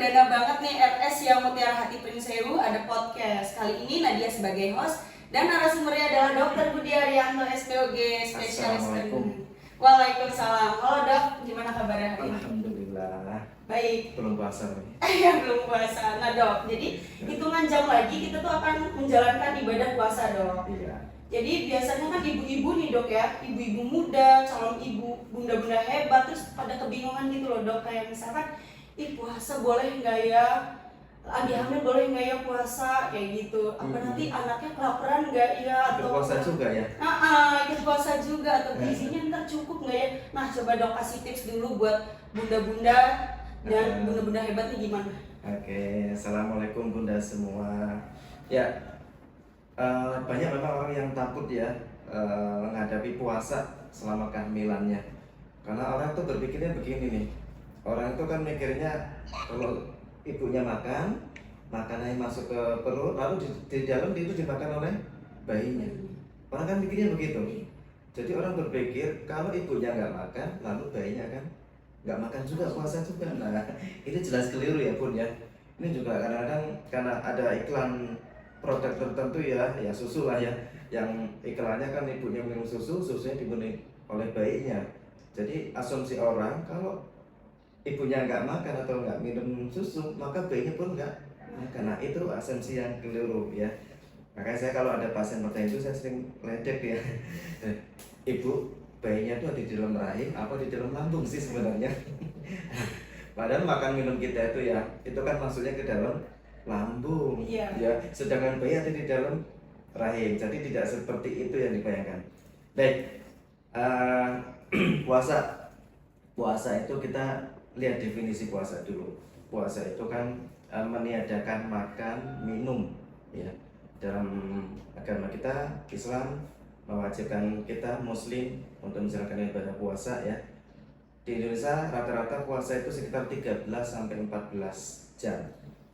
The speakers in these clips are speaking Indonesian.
perdana banget nih RS yang Mutiara Hati Prinsewu ada podcast. Kali ini Nadia sebagai host dan narasumbernya adalah Dr. Budi Arianto SPOG spesialis. Assalamualaikum. Waalaikumsalam. Halo dok, gimana kabarnya hari ini? Alhamdulillah. Baik. Belum puasa nih. Ya belum puasa. Nah dok, jadi hitungan jam lagi kita tuh akan menjalankan ibadah puasa dok. Iya. Jadi biasanya kan ibu-ibu nih dok ya, ibu-ibu muda, calon ibu, bunda-bunda hebat, terus pada kebingungan gitu loh dok. Kayak misalkan, puasa boleh nggak ya? Lagi hamil boleh nggak ya puasa? Kayak gitu. Apa nanti anaknya kelaparan nggak ya? Ikut puasa juga ya? Ikut puasa juga, atau gizinya ntar cukup nggak ya? Nah coba dok kasih tips dulu buat bunda-bunda dan bunda-bunda hebat nih gimana? Oke, assalamualaikum bunda semua. Ya, banyak memang orang yang takut ya menghadapi puasa selama kehamilannya. Karena orang tuh berpikirnya begini nih. Orang itu kan mikirnya kalau ibunya makan, makanannya masuk ke perut, lalu di dalam itu dimakan oleh bayinya. Orang kan mikirnya begitu. Jadi orang berpikir kalau ibunya nggak makan, lalu bayinya kan nggak makan juga, puasa juga. Nah, ini jelas keliru ya bun ya. Ini juga kadang-kadang karena ada iklan produk tertentu ya susu lah ya, yang iklannya kan ibunya minum susu, susunya diminum oleh bayinya. Jadi asumsi orang kalau ibunya nggak makan atau nggak minum susu, maka bayinya pun nggak makan. Nah itu asumsi yang keliru ya. Makanya saya kalau ada pasien bertanya itu saya sering ledek ya. Ibu, bayinya itu ada di dalam rahim apa di dalam lambung sih sebenarnya? Padahal makan minum kita itu ya, itu kan maksudnya ke dalam lambung, ya. Sedangkan bayi ada di dalam rahim, jadi tidak seperti itu yang dibayangkan. Baik, puasa itu kita lihat definisi puasa dulu. Puasa itu kan meniadakan makan minum, ya. Dalam agama kita Islam mewajibkan kita Muslim untuk menjalankan ibadah puasa ya. Di Indonesia rata-rata puasa itu sekitar 13 sampai 14 jam.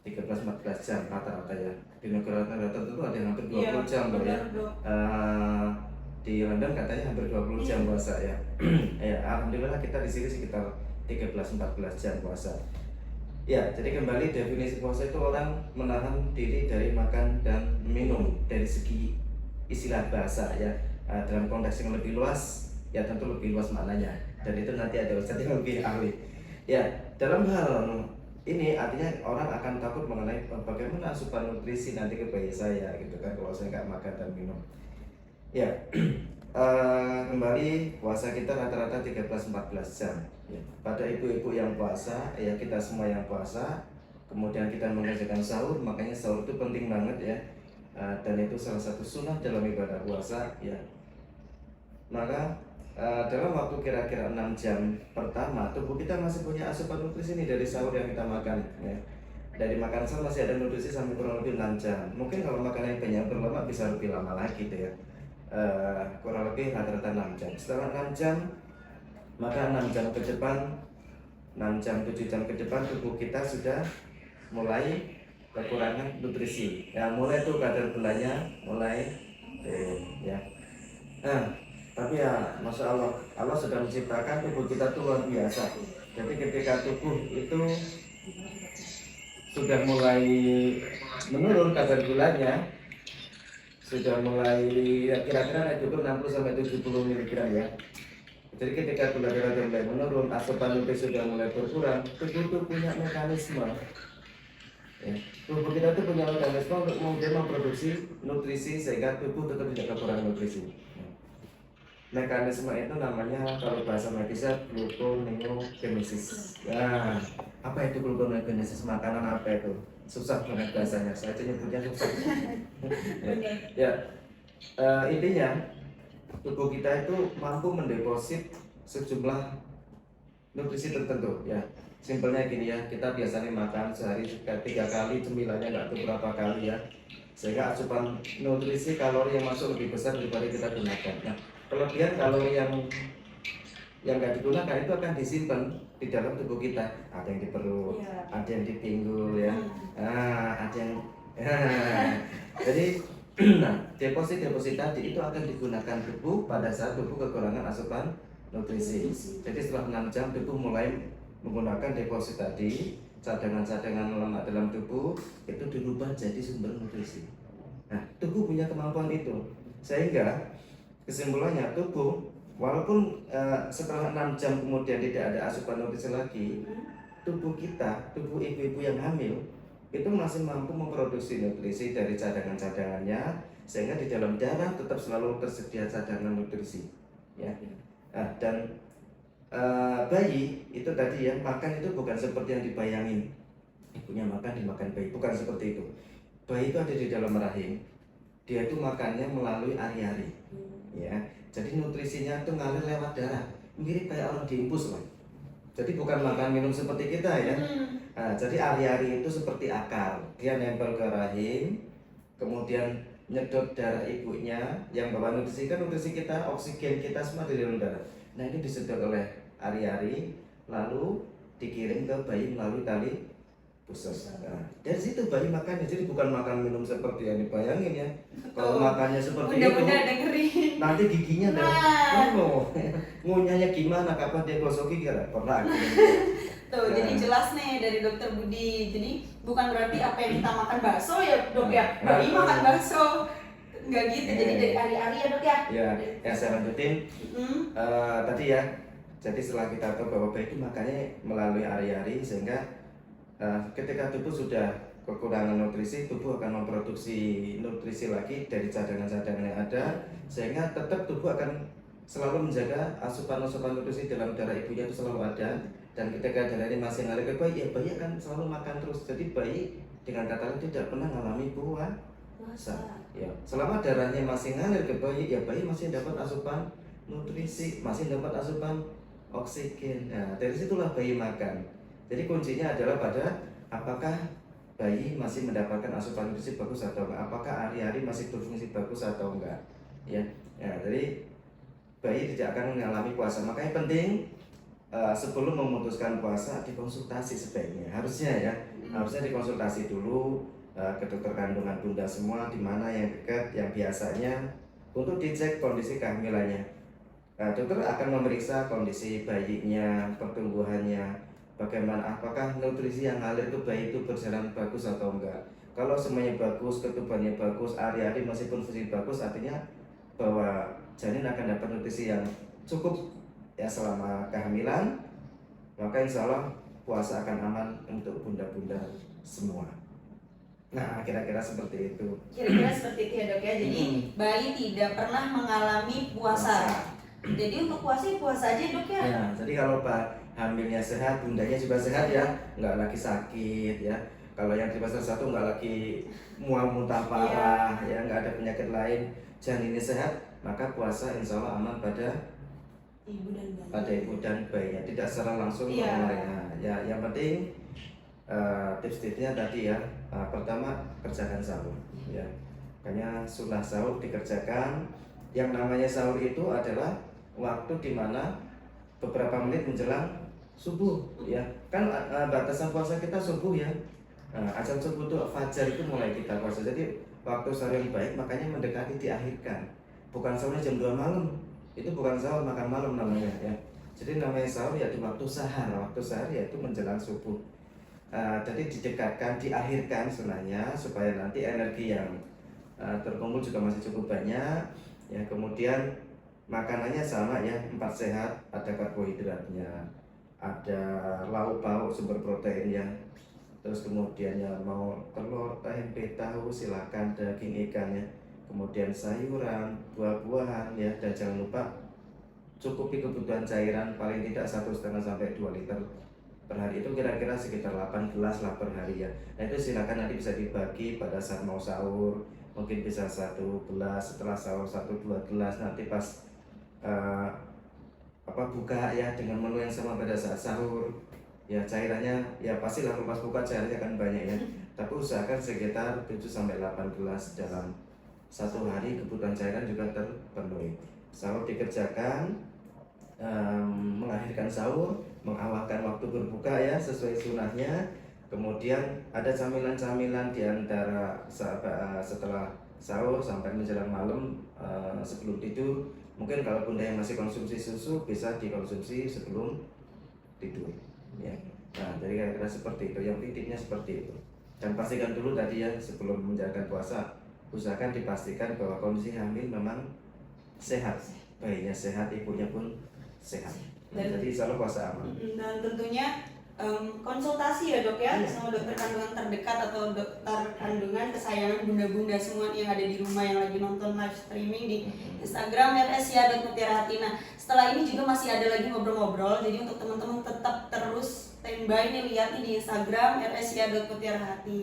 13-14 jam rata-rata ya. Di negara tertentu ada yang hampir 20 jam loh ya. Di London katanya hampir 20 jam puasa ya. Ya, alhamdulillah kita di sini sekitar 13-14 jam puasa. Ya, jadi kembali definisi puasa itu orang menahan diri dari makan dan minum dari segi istilah bahasa ya. Dalam konteks yang lebih luas ya tentu lebih luas maknanya, dan itu nanti ada ustadz yang lebih ahli. Ya, dalam hal ini artinya orang akan takut mengenai bagaimana asupan nutrisi nanti ke bayi saya gitu kan kalau saya nggak makan dan minum. Ya, kembali puasa kita rata-rata 13-14 jam. Ya. Pada ibu-ibu yang puasa, ya kita semua yang puasa, kemudian kita mengerjakan sahur, makanya sahur itu penting banget ya. Dan itu salah satu sunnah dalam ibadah puasa ya. Maka dalam waktu kira-kira 6 jam pertama tubuh kita masih punya asupan nutrisi nih dari sahur yang kita makan ya. Dari makan sahur masih ada nutrisi sampai kurang lebih 6 jam. Mungkin kalau makan yang banyak berlemak bisa lebih lama lagi tuh ya. Kurang lebih rata-rata 6 jam. Setelah 6 jam, maka 6 jam ke depan, 6 jam 7 jam ke depan tubuh kita sudah mulai kekurangan nutrisi. Ya, mulai tuh kadar gulanya mulai ya. Nah, tapi ya Masya Allah sudah menciptakan tubuh kita tuh luar biasa. Jadi ketika tubuh itu sudah mulai menurun kadar gulanya, sudah mulai ya, kira-kira naik cukup 60-70 mg ya. Jadi ketika gula darah sudah mulai menurun, asupan nutrisi sudah mulai berkurang, tubuh itu punya mekanisme ya. Tubuh kita tuh punya mekanisme untuk memproduksi nutrisi sehingga tubuh tetap tidak kekurangan nutrisi. Mekanisme itu namanya kalau bahasa medisnya gluconeogenesis. Nah, apa itu gluconeogenesis? Makanan apa itu? Susah banget bahasanya, saya aja nyebutnya susah. Ya, intinya tubuh kita itu mampu mendeposit sejumlah nutrisi tertentu ya. Simpelnya gini ya, kita biasanya makan sehari 3 kali, cemilannya nggak tahu berapa kali ya. Sehingga asupan nutrisi kalori yang masuk lebih besar daripada kita gunakan. Nah, kelebihan kalori yang nggak digunakan itu akan disimpan di dalam tubuh kita. Ada yang di perut, ada yang di pinggul ya, ada yang jadi deposit tadi itu akan digunakan tubuh pada saat tubuh kekurangan asupan nutrisi. Jadi setelah 6 jam tubuh mulai menggunakan deposit tadi, cadangan-cadangan lemak dalam tubuh itu dirubah jadi sumber nutrisi. Nah, tubuh punya kemampuan itu, sehingga kesimpulannya tubuh walaupun setelah 6 jam kemudian tidak ada asupan nutrisi lagi, tubuh kita, tubuh ibu-ibu yang hamil itu masih mampu memproduksi nutrisi dari cadangan-cadangannya, sehingga di dalam darah tetap selalu tersedia cadangan nutrisi, ya. Nah, dan bayi itu tadi ya, makan itu bukan seperti yang dibayangin, ibunya makan dimakan bayi, bukan seperti itu. Bayi itu ada di dalam rahim, dia itu makannya melalui ari-ari, ya. Jadi nutrisinya itu ngalir lewat darah, mirip kayak orang diinfus lah. Jadi bukan makan minum seperti kita ya. Nah, jadi ari-ari itu seperti akar, dia nempel ke rahim, kemudian nyedot darah ibunya yang bawa nutrisi, kan nutrisi kita, oksigen kita semua di dalam darah. Nah, ini disedot oleh ari-ari, lalu dikirim ke bayi melalui tali pusat. Nah, dari situ bayi makannya, jadi bukan makan minum seperti yang dibayangin ya. Kalau makannya seperti itu, dengerin. nanti giginya ngunyahnya gimana, kapan dia gosok gigi, gak pernah. Tuh, jadi jelas nih dari Dokter Budi. Jadi bukan berarti apa yang kita makan bakso ya Dok ya, bayi makan bakso, nggak gitu. Jadi dari ari-ari ya Dok ya. Ya, saya lanjutin. Tadi ya, jadi setelah kita tahu bahwa bayi itu makannya melalui ari-ari, sehingga ketika tubuh sudah kekurangan nutrisi, tubuh akan memproduksi nutrisi lagi dari cadangan-cadangan yang ada, sehingga tetap tubuh akan selalu menjaga asupan-asupan nutrisi dalam darah ibunya itu selalu ada. Dan ketika darah ini masih ngalir ke bayi, ya bayi akan selalu makan terus. Jadi bayi dengan kata lain tidak pernah mengalami puasa. Ya, selama darahnya masih ngalir ke bayi, ya bayi masih dapat asupan nutrisi, masih dapat asupan oksigen. Nah, dari situlah bayi makan. Jadi kuncinya adalah pada apakah bayi masih mendapatkan asupan nutrisi bagus atau enggak, apakah ari-ari masih berfungsi bagus atau enggak, ya. Jadi bayi tidak akan mengalami puasa. Makanya penting sebelum memutuskan puasa dikonsultasi sebaiknya, harusnya ya, harusnya dikonsultasi dulu ke dokter kandungan bunda semua, di mana yang dekat, yang biasanya, untuk dicek kondisi kehamilannya. Dokter akan memeriksa kondisi bayinya, pertumbuhannya, bagaimana, apakah nutrisi yang ngalir ke bayi itu berjalan bagus atau enggak. Kalau semuanya bagus, ketubannya bagus, ari-ari masih berfungsi bagus, artinya bahwa janin akan dapat nutrisi yang cukup ya selama kehamilan, maka insya Allah puasa akan aman untuk bunda-bunda semua. Nah, kira-kira seperti itu. Kira-kira seperti itu ya Dok ya. Jadi bayi tidak pernah mengalami puasa. Jadi untuk puasa aja Dok ya. Ya, jadi kalau hamilnya sehat, bundanya juga sehat ya, nggak lagi sakit ya. Kalau yang trimester 1 nggak lagi mual-muntah parah, ya nggak ada penyakit lain, janinnya sehat, maka puasa insya Allah aman pada ibu dan bayinya, tidak secara langsung mereka. Ya, yang penting tips-tipsnya tadi ya. Pertama, kerjakan sahur ya. Makanya sunnah sahur dikerjakan. Yang namanya sahur itu adalah waktu dimana beberapa menit menjelang subuh ya. Kan batasan puasa kita subuh ya. Azan subuh itu fajar itu mulai kita puasa. Jadi waktu sahur yang baik makanya mendekati diakhirkan. Bukan sahurnya jam 2 malam. Itu bukan sahur, makan malam namanya ya. Jadi namanya sahur ya di waktu sahar. Waktu sahar yaitu menjelang subuh. Jadi didekatkan, diakhirkan sebenarnya, supaya nanti energi yang terkumpul juga masih cukup banyak ya. Kemudian makanannya sama ya, 4 sehat, ada karbohidratnya, ada lauk pauk sumber protein ya. Terus kemudian ya mau telur, tempe, tahu silakan, daging ikan ya. Kemudian sayuran, buah-buahan ya, dan jangan lupa cukupi kebutuhan cairan paling tidak 1,5 sampai 2 liter per hari. Itu kira-kira sekitar 8 gelas lah per hari ya. Nah itu silakan nanti bisa dibagi pada saat mau sahur, mungkin bisa 1 gelas, setelah sahur 1-2 gelas, nanti pas buka ya dengan menu yang sama pada saat sahur ya. Cairannya ya pastilah pas buka cairannya kan banyak ya, tapi usahakan sekitar 7-8 gelas dalam 1 hari, kebutuhan cairan juga terpenuhi. Sahur dikerjakan, mengakhirkan sahur, mengawalkan waktu berbuka ya sesuai sunahnya. Kemudian ada camilan-camilan diantara setelah sahur sampai menjelang malam, sebelum tidur. Mungkin kalau bunda yang masih konsumsi susu bisa dikonsumsi sebelum tidur ya. Nah, jadi kira-kira seperti itu. Yang intinya seperti itu. Dan pastikan dulu tadi ya, sebelum menjalankan puasa, usahakan dipastikan bahwa kondisi hamil memang sehat, bayinya sehat, ibunya pun sehat. Nah, jadi insya Allah puasa aman. Dan tentunya konsultasi ya dok ya Iya. sama dokter kandungan terdekat atau dokter kandungan kesayangan bunda-bunda semua yang ada di rumah yang lagi nonton live streaming di Instagram @sia.mutiarahati. Nah, setelah ini juga masih ada lagi ngobrol-ngobrol, jadi untuk teman-teman tetap terus standby nih, lihat nih di Instagram @sia.mutiarahati.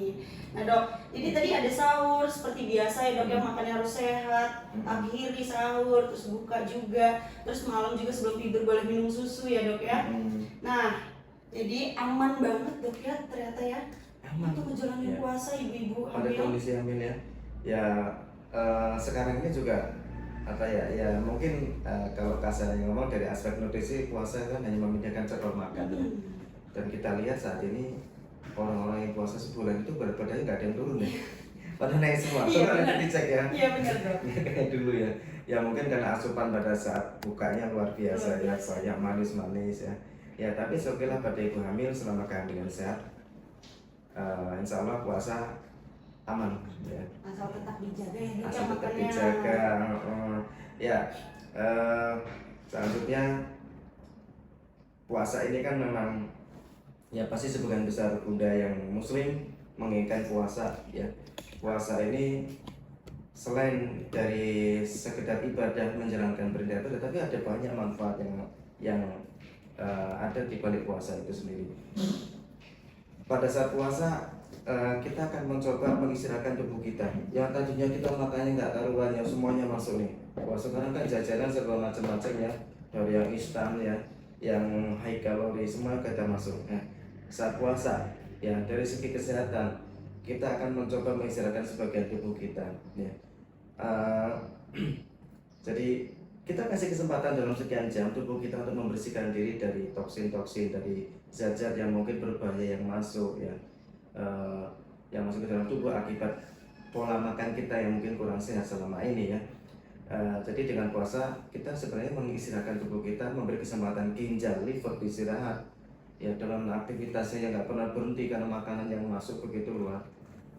Nah dok, jadi tadi ada sahur seperti biasa ya dok, yang makannya harus sehat, akhiri sahur, terus buka juga, terus malam juga sebelum tidur boleh minum susu ya dok ya. Nah, jadi aman banget dok ya ternyata ya. Aman. Untuk menjalani Ya. puasa ibu-ibu Pada hamil. kondisi hamil ya. Ya sekarang ini juga apa ya mungkin kalau kasarnya ngomong dari aspek nutrisi, puasa kan hanya memindahkan jadwal makan ya. Dan kita lihat saat ini orang-orang yang puasa sebulan itu berat badannya nggak ada yang turun ya. Pada naik semua. Iya, Coba benar. nanti dicek ya. Iya benar dok. Kayak dulu ya. Ya mungkin karena asupan pada saat bukanya luar biasa ya, banyak manis-manis ya. Ya tapi seokelah pada ibu hamil selama kehamilan sehat, insya Allah puasa aman ya. Asal tetap dijaga ya dok, Asal tetap makannya. dijaga. Ya selanjutnya puasa ini kan memang ya pasti sebagian besar bunda yang muslim menginginkan puasa ya. Puasa ini selain dari sekedar ibadah menjalankan perintah itu, tetapi ada banyak manfaat yang ada di balik puasa itu sendiri. Pada saat puasa kita akan mencoba mengistirahatkan tubuh kita. Yang tadinya kita makannya nggak karuan ya, semuanya masuk nih. Wah sekarang kan jajanan segala macam-macam ya, dari yang instan ya, yang high kalori, semua kita masuk. Nah, saat puasa ya dari segi kesehatan kita akan mencoba mengistirahatkan sebagian tubuh kita ya. Jadi kita kasih kesempatan dalam sekian jam tubuh kita untuk membersihkan diri dari toksin-toksin, dari zat-zat yang mungkin berbahaya yang masuk ya, yang masuk ke dalam tubuh akibat pola makan kita yang mungkin kurang sehat selama ini ya. Jadi dengan puasa kita sebenarnya mengistirahatkan tubuh kita, memberi kesempatan ginjal, liver istirahat ya dalam aktivitasnya yang nggak pernah berhenti karena makanan yang masuk begitu luar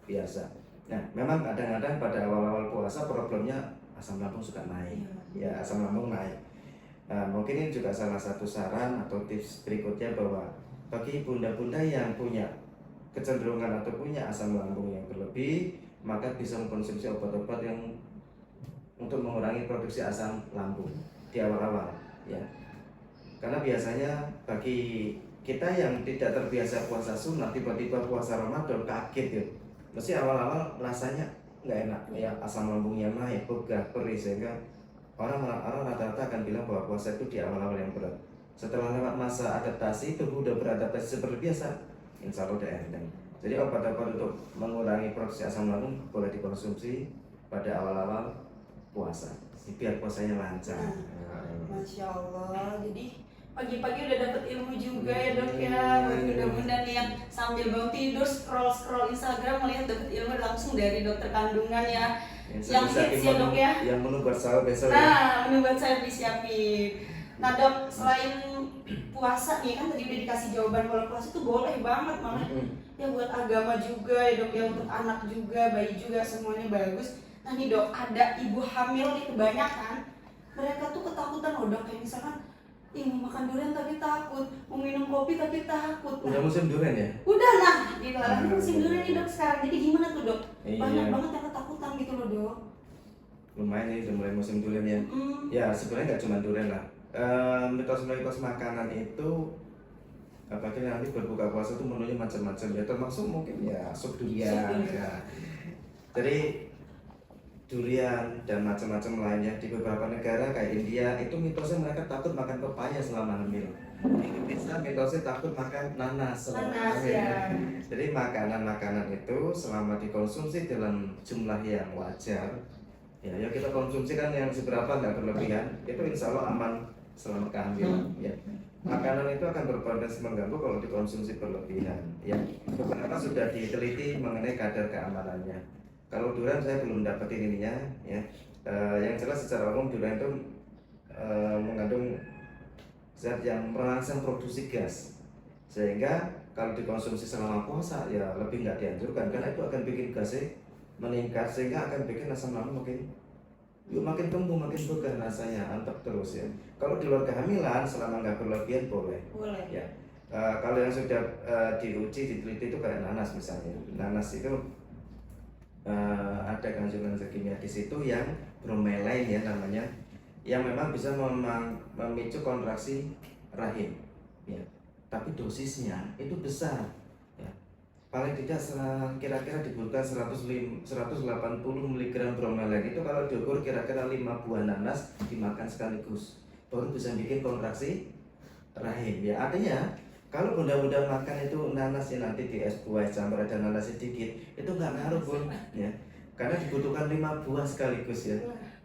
biasa. Nah, memang kadang-kadang pada awal-awal puasa problemnya asam lambung suka naik, ya asam lambung naik. Mungkin ini juga salah satu saran atau tips berikutnya bahwa bagi bunda-bunda yang punya kecenderungan atau punya asam lambung yang berlebih, maka bisa mengkonsumsi obat-obat yang untuk mengurangi produksi asam lambung di awal-awal, ya. Karena biasanya bagi kita yang tidak terbiasa puasa sunnah, tiba-tiba puasa Ramadan kaget ya. Mesti awal-awal rasanya nggak enak, ya asam lambungnya naik, begah, perih, sehingga orang rata-rata akan bilang bahwa puasa itu di awal-awal yang berat. Setelah lewat masa adaptasi, tubuh udah beradaptasi seperti biasa, insya Allah udah enteng. Jadi obat-obat untuk mengurangi produksi asam lambung boleh dikonsumsi pada awal-awal puasa, biar puasanya lancar. Masya Allah, jadi pagi-pagi udah dapet ilmu juga ya dok ya. Mudah-mudahan nih yang sambil bangun tidur scroll Instagram melihat dapet ilmu langsung dari dokter kandungan ya. Yang hits ya dok ya. Yang menu buat sahur besok ya. Nah, menu buat saya disiapin. Nah dok, selain puasa nih kan tadi udah dikasih jawaban kalau puasa itu boleh banget malah ya buat agama juga ya dok ya, untuk anak juga, bayi juga semuanya bagus. Nah nih dok, ada ibu hamil nih kebanyakan mereka tuh ketakutan loh dok, kayak misalkan mau makan durian tapi takut, mau minum kopi tapi takut. Udah musim durian ya? Udah lah, dilarang musim durian nih dok sekarang. Jadi gimana tuh dok? Banyak banget yang ketakutan gitu loh dok. Lumayan nih udah mulai musim durian ya. Ya sebenarnya nggak cuma durian lah. Mitos-mitos makanan itu apalagi nanti berbuka puasa itu menunya macam-macam ya, termasuk mungkin ya sup durian ya. Jadi durian dan macam-macam lainnya di beberapa negara kayak India itu mitosnya mereka takut makan pepaya selama hamil. Di Indonesia mitosnya takut makan nanas selama hamil. Ya. Jadi makanan-makanan itu selama dikonsumsi dalam jumlah yang wajar, ya kita konsumsi kan yang seberapa nggak berlebihan, itu insya Allah aman selama kehamilan. Ya. Makanan itu akan berpotensi mengganggu kalau dikonsumsi berlebihan. Ya. Beberapa sudah diteliti mengenai kadar keamanannya. Kalau durian saya belum dapetin ininya, ya. Yang jelas secara umum durian itu mengandung zat yang merangsang produksi gas, sehingga kalau dikonsumsi selama puasa ya lebih nggak dianjurkan karena itu akan bikin gasnya meningkat sehingga akan bikin asam lambung makin tumbuh, makin bugar rasanya, antep terus ya. Kalau di luar kehamilan selama nggak berlebihan boleh. Boleh. Ya. Kalau yang sudah diuji, diteliti itu kayak nanas misalnya. Nanas itu ada kandungan zat kimia di situ yang bromelain ya namanya, yang memang bisa memicu kontraksi rahim. Ya. Tapi dosisnya itu besar. Ya. Paling tidak kira-kira dibutuhkan 180 mg bromelain itu kalau diukur kira-kira 5 buah nanas dimakan sekaligus baru bisa bikin kontraksi rahim. Ya artinya kalau bunda-bunda makan itu nanasnya nanti di es buah campur ada nanas sedikit itu nggak ngaruh Bun ya karena dibutuhkan 5 buah sekaligus ya.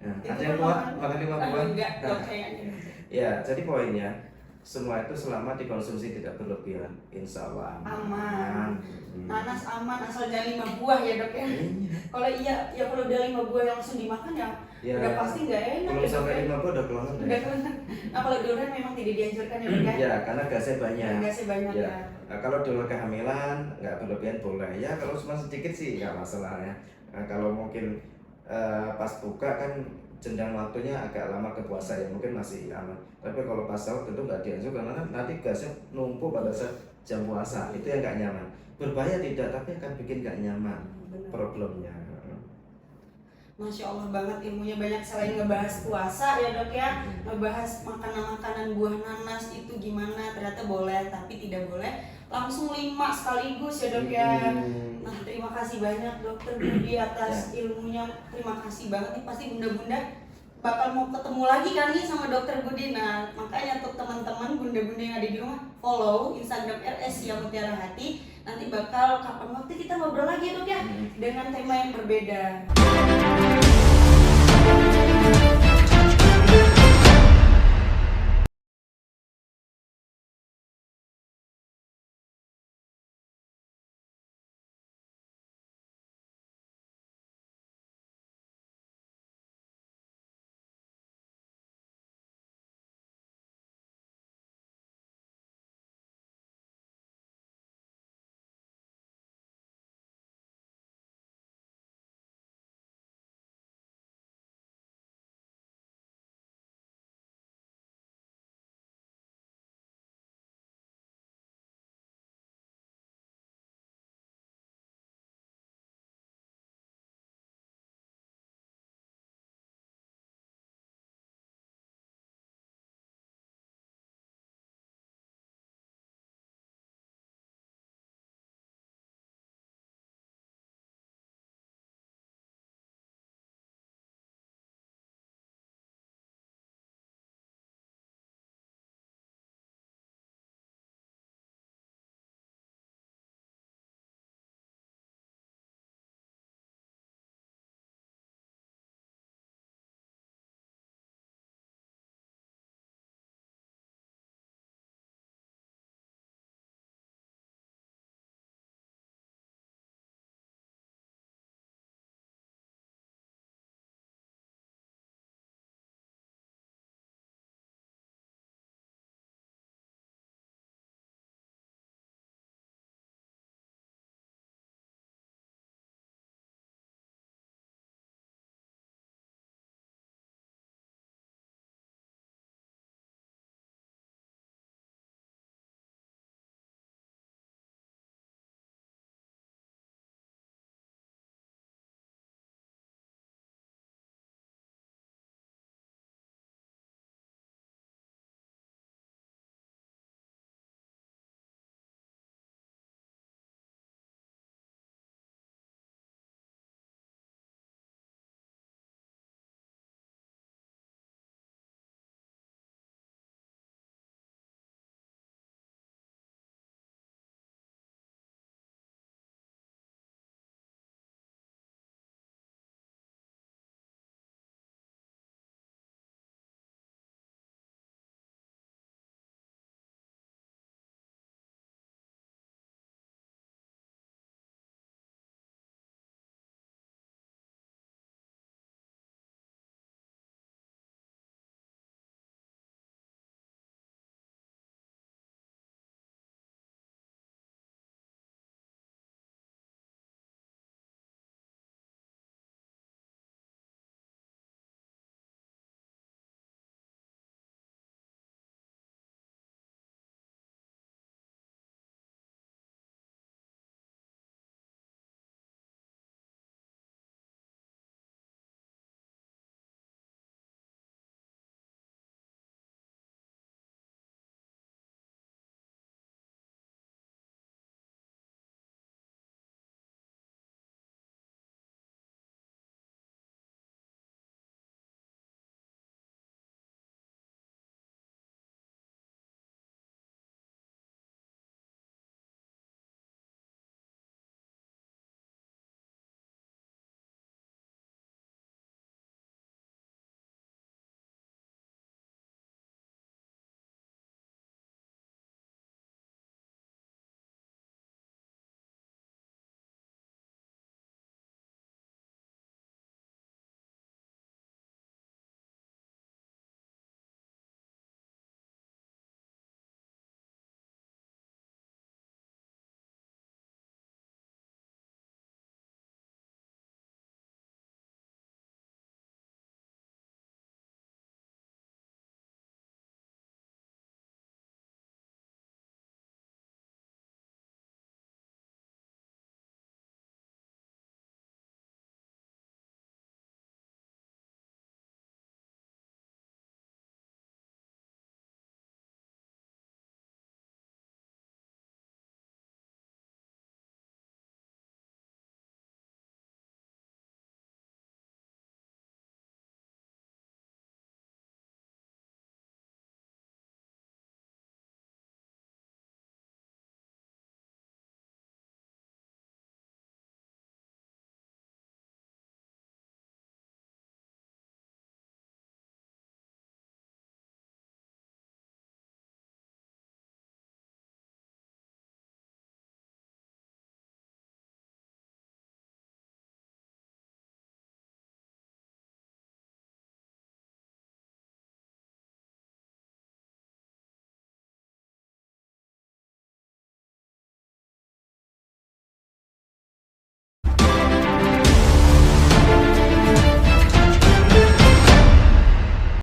Nah, ada yang makan 5 buah? Enggak, kayaknya. Ya jadi poinnya semua itu selama dikonsumsi tidak berlebihan, insya Allah aman. Nanas aman asal jangan 5 buah ya dok ya. Kalau ya kalau udah 5 buah yang langsung dimakan ya udah pasti nggak enak. Belum ya, sampai dok, 5 buah udah keluar. Udah keluar. Nah kalau durian memang tidak dianjurkan ya dok ya. Ya karena gasnya banyak. Gasnya banyak ya. Nah, kalau di luar kehamilan nggak berlebihan boleh. Ya kalau cuma sedikit sih nggak masalah ya. Nah, kalau mungkin pas buka kan jenjang waktunya agak lama ke puasa ya mungkin masih aman. Tapi kalau pas sahur tentu nggak dianjurkan karena nanti gasnya numpuk pada saat jam puasa itu yang nggak nyaman. Berbahaya tidak tapi akan bikin nggak nyaman. Bener. Problemnya. Masya Allah banget ilmunya banyak selain ngebahas puasa ya dok ya, ngebahas makanan-makanan buah nanas itu gimana ternyata boleh tapi tidak boleh langsung 5 sekaligus ya dok ya. Nah terima kasih banyak dokter Budi atas ilmunya, terima kasih banget nih pasti bunda-bunda bakal mau ketemu lagi kan nih sama dokter Budi. Nah makanya untuk teman-teman bunda-bunda yang ada di rumah follow Instagram RS Sia Mutiara Hati, nanti bakal kapan waktu kita ngobrol lagi dok ya dengan tema yang berbeda.